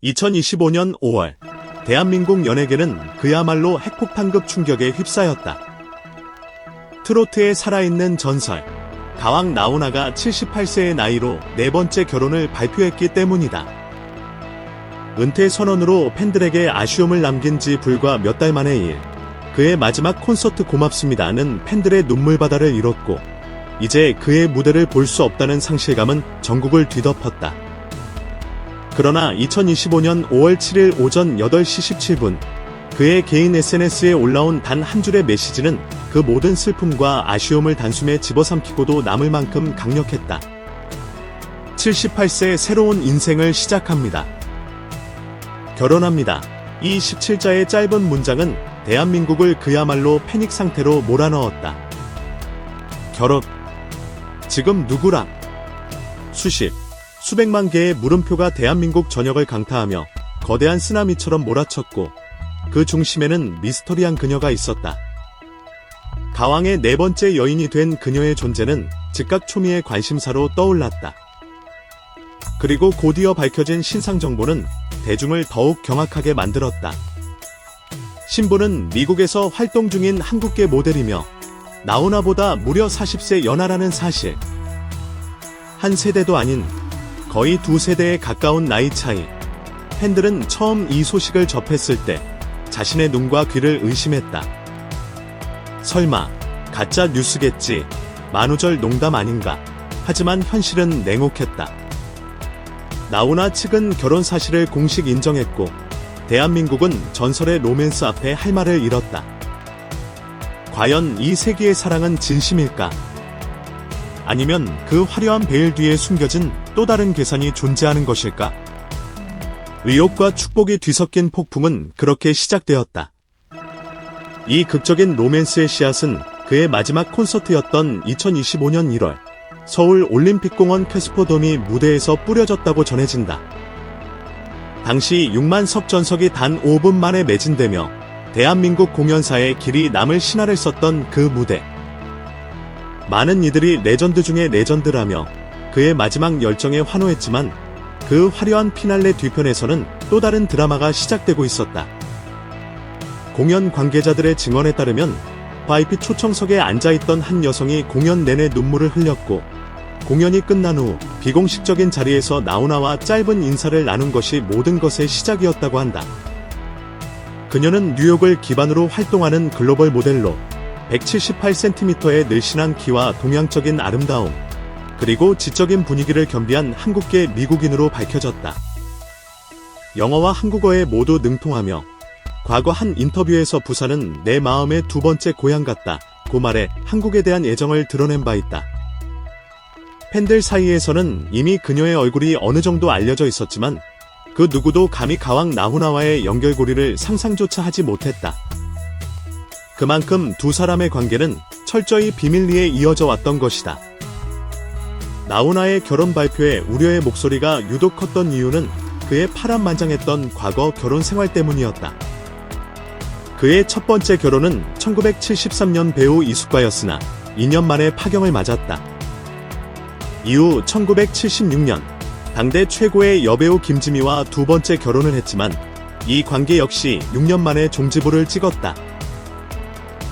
2025년 5월, 대한민국 연예계는 그야말로 핵폭탄급 충격에 휩싸였다. 트로트의 살아있는 전설, 가왕 나훈아가 78세의 나이로 네 번째 결혼을 발표했기 때문이다. 은퇴 선언으로 팬들에게 아쉬움을 남긴 지 불과 몇 달 만의 일, 그의 마지막 콘서트 고맙습니다는 팬들의 눈물바다를 이뤘고, 이제 그의 무대를 볼 수 없다는 상실감은 전국을 뒤덮었다. 그러나 2025년 5월 7일 오전 8시 17분, 그의 개인 SNS에 올라온 단 한 줄의 메시지는 그 모든 슬픔과 아쉬움을 단숨에 집어삼키고도 남을 만큼 강력했다. 78세 새로운 인생을 시작합니다. 결혼합니다. 이 17자의 짧은 문장은 대한민국을 그야말로 패닉 상태로 몰아넣었다. 결혼. 지금 누구랑? 수백만 개의 물음표가 대한민국 전역을 강타하며 거대한 쓰나미처럼 몰아쳤고, 그 중심에는 미스터리한 그녀가 있었다. 가왕의 네 번째 여인이 된 그녀의 존재는 즉각 초미의 관심사로 떠올랐다. 그리고 곧이어 밝혀진 신상 정보는 대중을 더욱 경악하게 만들었다. 신부는 미국에서 활동 중인 한국계 모델이며 나훈아보다 무려 40세 연하라는 사실. 한 세대도 아닌 거의 두 세대에 가까운 나이 차이. 팬들은 처음 이 소식을 접했을 때 자신의 눈과 귀를 의심했다. 설마 가짜 뉴스겠지, 만우절 농담 아닌가. 하지만 현실은 냉혹했다. 나훈아 측은 결혼 사실을 공식 인정했고, 대한민국은 전설의 로맨스 앞에 할 말을 잃었다. 과연 이 세기의 사랑은 진심일까? 아니면 그 화려한 베일 뒤에 숨겨진 또 다른 계산이 존재하는 것일까? 의혹과 축복이 뒤섞인 폭풍은 그렇게 시작되었다. 이 극적인 로맨스의 씨앗은 그의 마지막 콘서트였던 2025년 1월, 서울 올림픽공원 캐스포돔이 무대에서 뿌려졌다고 전해진다. 당시 6만 석 전석이 단 5분 만에 매진되며 대한민국 공연사에 길이 남을 신화를 썼던 그 무대. 많은 이들이 레전드 중의 레전드라며 그의 마지막 열정에 환호했지만, 그 화려한 피날레 뒤편에서는 또 다른 드라마가 시작되고 있었다. 공연 관계자들의 증언에 따르면 VIP 초청석에 앉아있던 한 여성이 공연 내내 눈물을 흘렸고, 공연이 끝난 후 비공식적인 자리에서 나훈아와 짧은 인사를 나눈 것이 모든 것의 시작이었다고 한다. 그녀는 뉴욕을 기반으로 활동하는 글로벌 모델로 178cm의 늘씬한 키와 동양적인 아름다움, 그리고 지적인 분위기를 겸비한 한국계 미국인으로 밝혀졌다. 영어와 한국어에 모두 능통하며 과거 한 인터뷰에서 부산은 내 마음의 두 번째 고향 같다 고 말해 한국에 대한 애정을 드러낸 바 있다. 팬들 사이에서는 이미 그녀의 얼굴이 어느 정도 알려져 있었지만, 그 누구도 감히 가왕 나훈아와의 연결고리를 상상조차 하지 못했다. 그만큼 두 사람의 관계는 철저히 비밀리에 이어져 왔던 것이다. 나훈아의 결혼 발표에 우려의 목소리가 유독 컸던 이유는 그의 파란만장했던 과거 결혼 생활 때문이었다. 그의 첫 번째 결혼은 1973년 배우 이숙과였으나 2년 만에 파경을 맞았다. 이후 1976년 당대 최고의 여배우 김지미와 두 번째 결혼을 했지만, 이 관계 역시 6년 만에 종지부를 찍었다.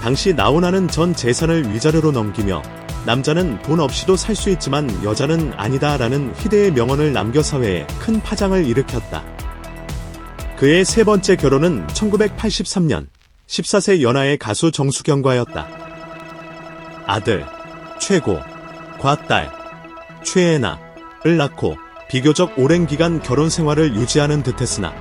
당시 나훈아는 전 재산을 위자료로 넘기며 남자는 돈 없이도 살 수 있지만 여자는 아니다라는 희대의 명언을 남겨 사회에 큰 파장을 일으켰다. 그의 세 번째 결혼은 1983년 14세 연하의 가수 정수경과였다. 아들 최고과 딸 최애나를 낳고 비교적 오랜 기간 결혼 생활을 유지하는 듯했으나,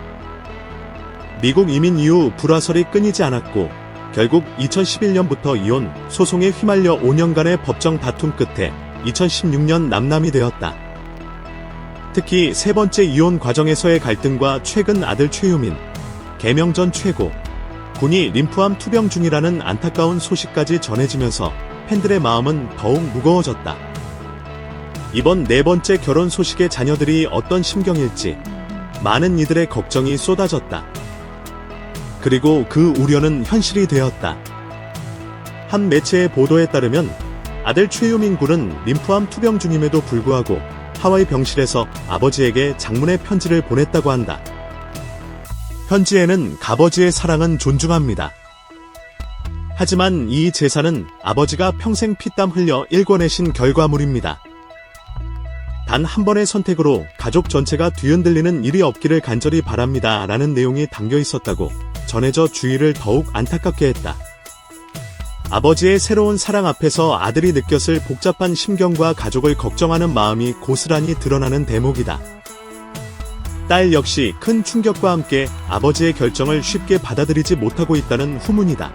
미국 이민 이후 불화설이 끊이지 않았고 결국 2011년부터 이혼 소송에 휘말려 5년간의 법정 다툼 끝에 2016년 남남이 되었다. 특히 세 번째 이혼 과정에서의 갈등과 최근 아들 최유민, 개명 전 최고 군이 림프암 투병 중이라는 안타까운 소식까지 전해지면서 팬들의 마음은 더욱 무거워졌다. 이번 네 번째 결혼 소식의 자녀들이 어떤 심경일지 많은 이들의 걱정이 쏟아졌다. 그리고 그 우려는 현실이 되었다. 한 매체의 보도에 따르면 아들 최유민 군은 림프암 투병 중임에도 불구하고 하와이 병실에서 아버지에게 장문의 편지를 보냈다고 한다. 현지에는 갑버지의 사랑은 존중합니다. 하지만 이 제사는 아버지가 평생 피땀 흘려 일궈내신 결과물입니다. 단 한 번의 선택으로 가족 전체가 뒤흔들리는 일이 없기를 간절히 바랍니다. 라는 내용이 담겨 있었다고 전해져 주위를 더욱 안타깝게 했다. 아버지의 새로운 사랑 앞에서 아들이 느꼈을 복잡한 심경과 가족을 걱정하는 마음이 고스란히 드러나는 대목이다. 딸 역시 큰 충격과 함께 아버지의 결정을 쉽게 받아들이지 못하고 있다는 후문이다.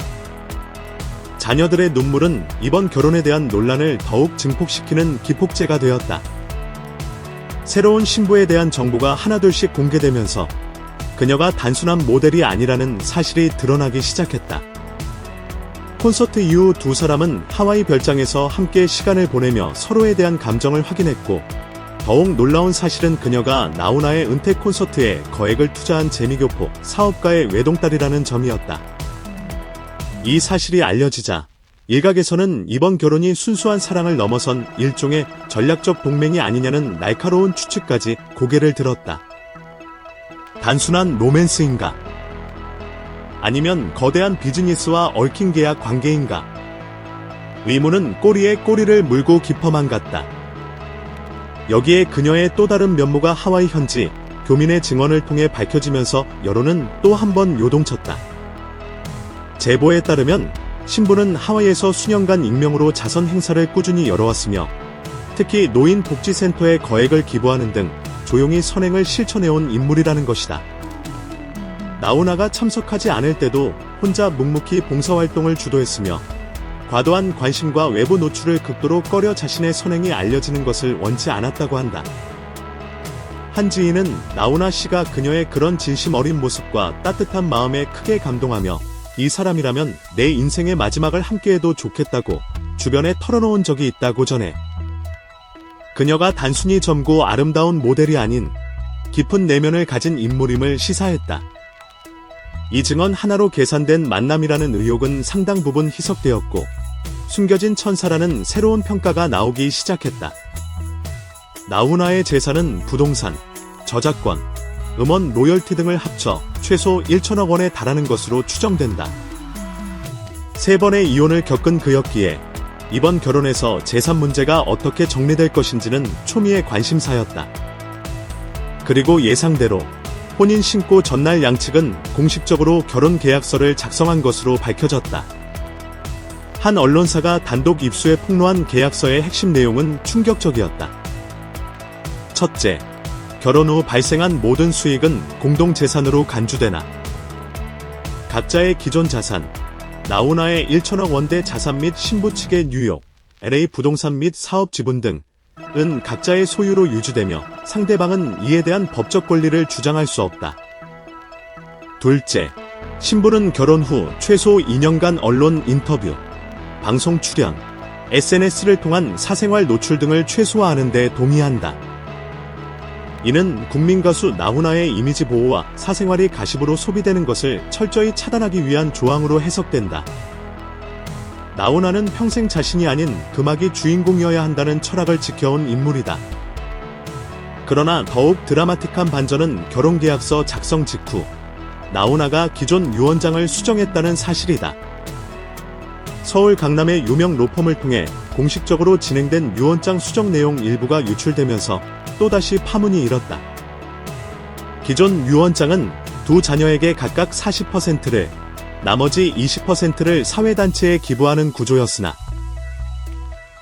자녀들의 눈물은 이번 결혼에 대한 논란을 더욱 증폭시키는 기폭제가 되었다. 새로운 신부에 대한 정보가 하나둘씩 공개되면서 그녀가 단순한 모델이 아니라는 사실이 드러나기 시작했다. 콘서트 이후 두 사람은 하와이 별장에서 함께 시간을 보내며 서로에 대한 감정을 확인했고, 더욱 놀라운 사실은 그녀가 나훈아의 은퇴 콘서트에 거액을 투자한 재미교포 사업가의 외동딸이라는 점이었다. 이 사실이 알려지자 일각에서는 이번 결혼이 순수한 사랑을 넘어선 일종의 전략적 동맹이 아니냐는 날카로운 추측까지 고개를 들었다. 단순한 로맨스인가? 아니면 거대한 비즈니스와 얽힌 계약 관계인가? 의문은 꼬리에 꼬리를 물고 깊어만 갔다. 여기에 그녀의 또 다른 면모가 하와이 현지 교민의 증언을 통해 밝혀지면서 여론은 또 한 번 요동쳤다. 제보에 따르면 신부는 하와이에서 수년간 익명으로 자선 행사를 꾸준히 열어왔으며, 특히 노인 복지센터에 거액을 기부하는 등 조용히 선행을 실천해온 인물이라는 것이다. 나훈아가 참석하지 않을 때도 혼자 묵묵히 봉사활동을 주도했으며, 과도한 관심과 외부 노출을 극도로 꺼려 자신의 선행이 알려지는 것을 원치 않았다고 한다. 한 지인은 나훈아 씨가 그녀의 그런 진심 어린 모습과 따뜻한 마음에 크게 감동하며 이 사람이라면 내 인생의 마지막을 함께해도 좋겠다고 주변에 털어놓은 적이 있다고 전해, 그녀가 단순히 젊고 아름다운 모델이 아닌 깊은 내면을 가진 인물임을 시사했다. 이 증언 하나로 계산된 만남이라는 의혹은 상당 부분 희석되었고, 숨겨진 천사라는 새로운 평가가 나오기 시작했다. 나훈아의 재산은 부동산, 저작권, 음원 로열티 등을 합쳐 최소 1천억 원에 달하는 것으로 추정된다. 3번의 이혼을 겪은 그였기에 이번 결혼에서 재산 문제가 어떻게 정리될 것인지는 초미의 관심사였다. 그리고 예상대로 혼인 신고 전날 양측은 공식적으로 결혼 계약서를 작성한 것으로 밝혀졌다. 한 언론사가 단독 입수해 폭로한 계약서의 핵심 내용은 충격적이었다. 첫째, 결혼 후 발생한 모든 수익은 공동재산으로 간주되나. 각자의 기존 자산, 나훈아의 1천억 원대 자산 및 신부 측의 뉴욕, LA 부동산 및 사업 지분 등은 각자의 소유로 유지되며 상대방은 이에 대한 법적 권리를 주장할 수 없다. 둘째, 신부는 결혼 후 최소 2년간 언론 인터뷰, 방송 출연, SNS를 통한 사생활 노출 등을 최소화하는 데 동의한다. 이는 국민가수 나훈아의 이미지 보호와 사생활이 가십으로 소비되는 것을 철저히 차단하기 위한 조항으로 해석된다. 나훈아는 평생 자신이 아닌 금악이 주인공이어야 한다는 철학을 지켜온 인물이다. 그러나 더욱 드라마틱한 반전은 결혼계약서 작성 직후 나훈아가 기존 유언장을 수정했다는 사실이다. 서울 강남의 유명 로펌을 통해 공식적으로 진행된 유언장 수정 내용 일부가 유출되면서 또다시 파문이 일었다. 기존 유언장은 두 자녀에게 각각 40%를, 나머지 20%를 사회단체에 기부하는 구조였으나,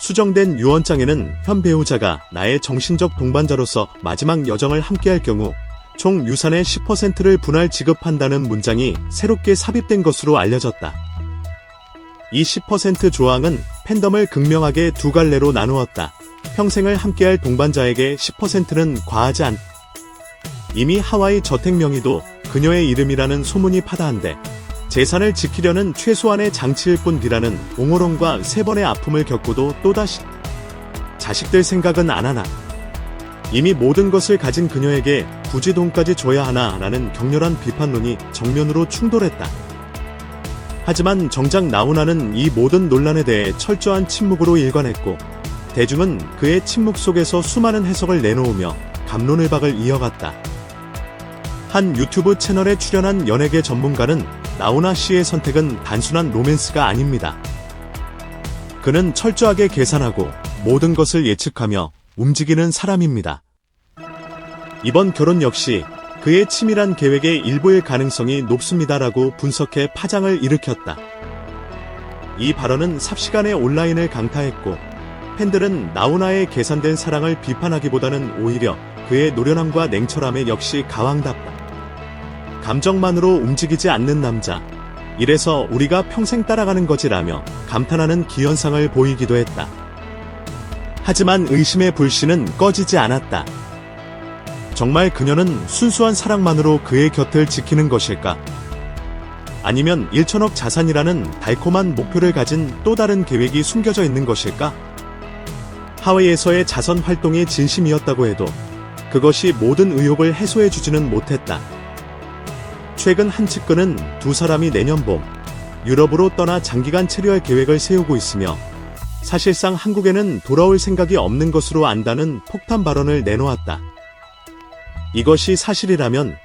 수정된 유언장에는 현 배우자가 나의 정신적 동반자로서 마지막 여정을 함께할 경우 총 유산의 10%를 분할 지급한다는 문장이 새롭게 삽입된 것으로 알려졌다. 이 10% 조항은 팬덤을 극명하게 두 갈래로 나누었다. 평생을 함께할 동반자에게 10%는 과하지 않. 이미 하와이 저택 명의도 그녀의 이름이라는 소문이 파다한데 재산을 지키려는 최소한의 장치일 뿐이라는 옹호론과 3번의 아픔을 겪고도 또다시 자식들 생각은 안 하나. 이미 모든 것을 가진 그녀에게 굳이 돈까지 줘야 하나 라는 격렬한 비판론이 정면으로 충돌했다. 하지만 정작 나훈아는 이 모든 논란에 대해 철저한 침묵으로 일관했고, 대중은 그의 침묵 속에서 수많은 해석을 내놓으며 갑론을박을 이어갔다. 한 유튜브 채널에 출연한 연예계 전문가는 나훈아 씨의 선택은 단순한 로맨스가 아닙니다. 그는 철저하게 계산하고 모든 것을 예측하며 움직이는 사람입니다. 이번 결혼 역시 그의 치밀한 계획의 일부일 가능성이 높습니다라고 분석해 파장을 일으켰다. 이 발언은 삽시간에 온라인을 강타했고 팬들은 나훈아의 계산된 사랑을 비판하기보다는 오히려 그의 노련함과 냉철함에 역시 가왕답다. 감정만으로 움직이지 않는 남자. 이래서 우리가 평생 따라가는 거지라며 감탄하는 기현상을 보이기도 했다. 하지만 의심의 불씨는 꺼지지 않았다. 정말 그녀는 순수한 사랑만으로 그의 곁을 지키는 것일까? 아니면 1천억 자산이라는 달콤한 목표를 가진 또 다른 계획이 숨겨져 있는 것일까? 하와이에서의 자선 활동이 진심이었다고 해도 그것이 모든 의혹을 해소해주지는 못했다. 최근 한 측근은 두 사람이 내년 봄 유럽으로 떠나 장기간 체류할 계획을 세우고 있으며 사실상 한국에는 돌아올 생각이 없는 것으로 안다는 폭탄 발언을 내놓았다. 이것이 사실이라면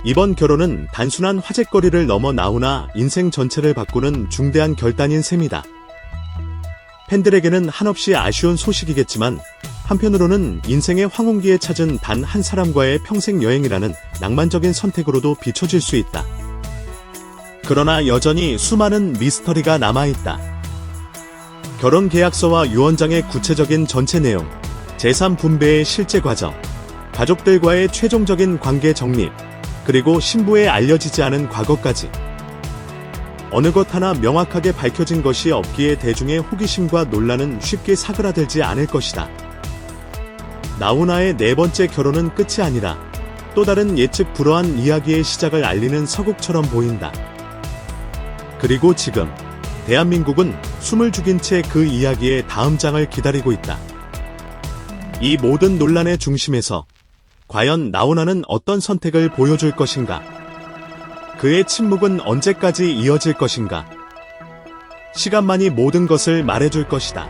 이번 결혼은 단순한 화제거리를 넘어 나훈아 인생 전체를 바꾸는 중대한 결단인 셈이다. 팬들에게는 한없이 아쉬운 소식이겠지만 한편으로는 인생의 황혼기에 찾은 단 한 사람과의 평생 여행이라는 낭만적인 선택으로도 비춰질 수 있다. 그러나 여전히 수많은 미스터리가 남아있다. 결혼 계약서와 유언장의 구체적인 전체 내용, 재산 분배의 실제 과정, 가족들과의 최종적인 관계 정립, 그리고 신부에 알려지지 않은 과거까지. 어느 것 하나 명확하게 밝혀진 것이 없기에 대중의 호기심과 논란은 쉽게 사그라들지 않을 것이다. 나훈아의 네 번째 결혼은 끝이 아니라 또 다른 예측 불허한 이야기의 시작을 알리는 서국처럼 보인다. 그리고 지금 대한민국은 숨을 죽인 채 그 이야기의 다음 장을 기다리고 있다. 이 모든 논란의 중심에서 과연 나훈아는 어떤 선택을 보여줄 것인가? 그의 침묵은 언제까지 이어질 것인가? 시간만이 모든 것을 말해줄 것이다.